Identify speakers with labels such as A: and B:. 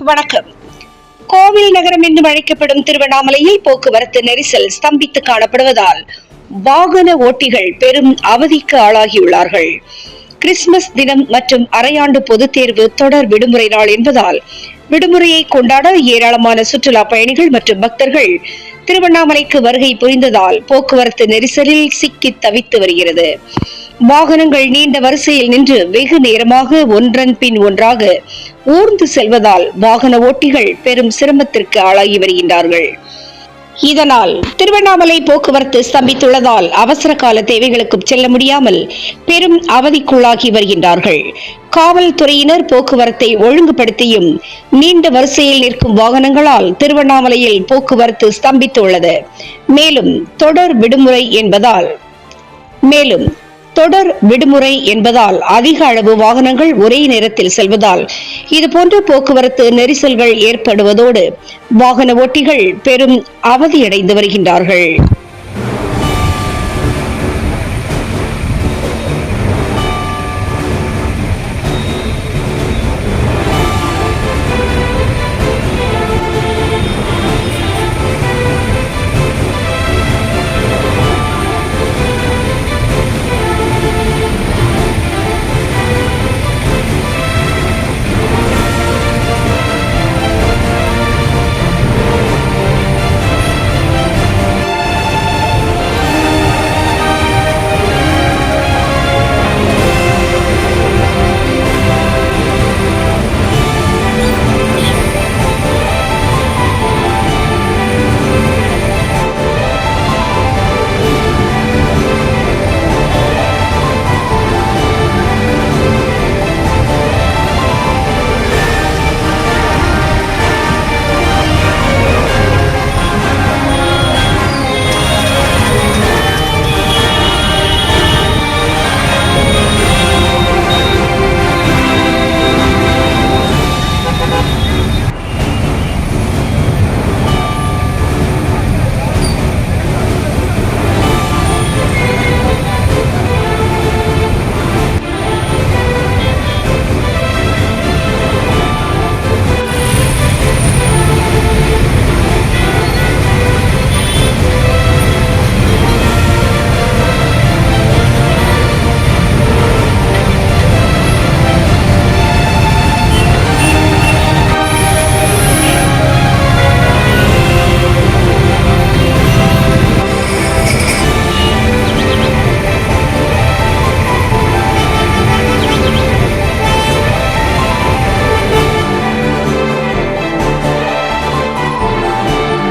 A: வணக்கம். கோவில் நகரம் என்று அழைக்கப்படும் திருவண்ணாமலையில் போக்குவரத்து நெரிசல் ஸ்தம்பித்து காணப்படுவதால் வாகன ஓட்டிகள் பெரும் அவதிக்கு ஆளாகியுள்ளார்கள். கிறிஸ்துமஸ் தினம் மற்றும் அரையாண்டு பொதுத் தேர்வு தொடர் விடுமுறை நாள் என்பதால் விடுமுறையை கொண்டாட ஏராளமான சுற்றுலா பயணிகள் மற்றும் பக்தர்கள் திருவண்ணாமலைக்கு வருகை புரிந்ததால் போக்குவரத்து நெரிசலில் சிக்கி தவித்து வருகிறது. வாகனங்கள் நீண்ட வரிசையில் நின்று வெகு நேரமாக ஒன்றன் பின் ஒன்றாக ஊர்ந்து செல்வதால் வாகன ஓட்டிகள் பெரும் சிரமத்திற்கு ஆளாகி வருகின்றார்கள். இதனால் திருவண்ணாமலை போக்குவரத்து ஸ்தம்பித்துள்ளதால் அவசர கால தேவைகளுக்கும் செல்ல முடியாமல் பெரும் அவதிக்குள்ளாகி வருகின்றார்கள். காவல்துறையினர் போக்குவரத்தை ஒழுங்குபடுத்தியும் நீண்ட வரிசையில் நிற்கும் வாகனங்களால் திருவண்ணாமலையில் போக்குவரத்து ஸ்தம்பித்துள்ளது. மேலும் தொடர் விடுமுறை என்பதால் அதிக அளவு வாகனங்கள் ஒரே நேரத்தில் செல்வதால் இதுபோன்ற போக்குவரத்து நெரிசல்கள் ஏற்படுவதோடு வாகன ஓட்டிகள் பெரும் அவதியடைந்து வருகின்றார்கள்.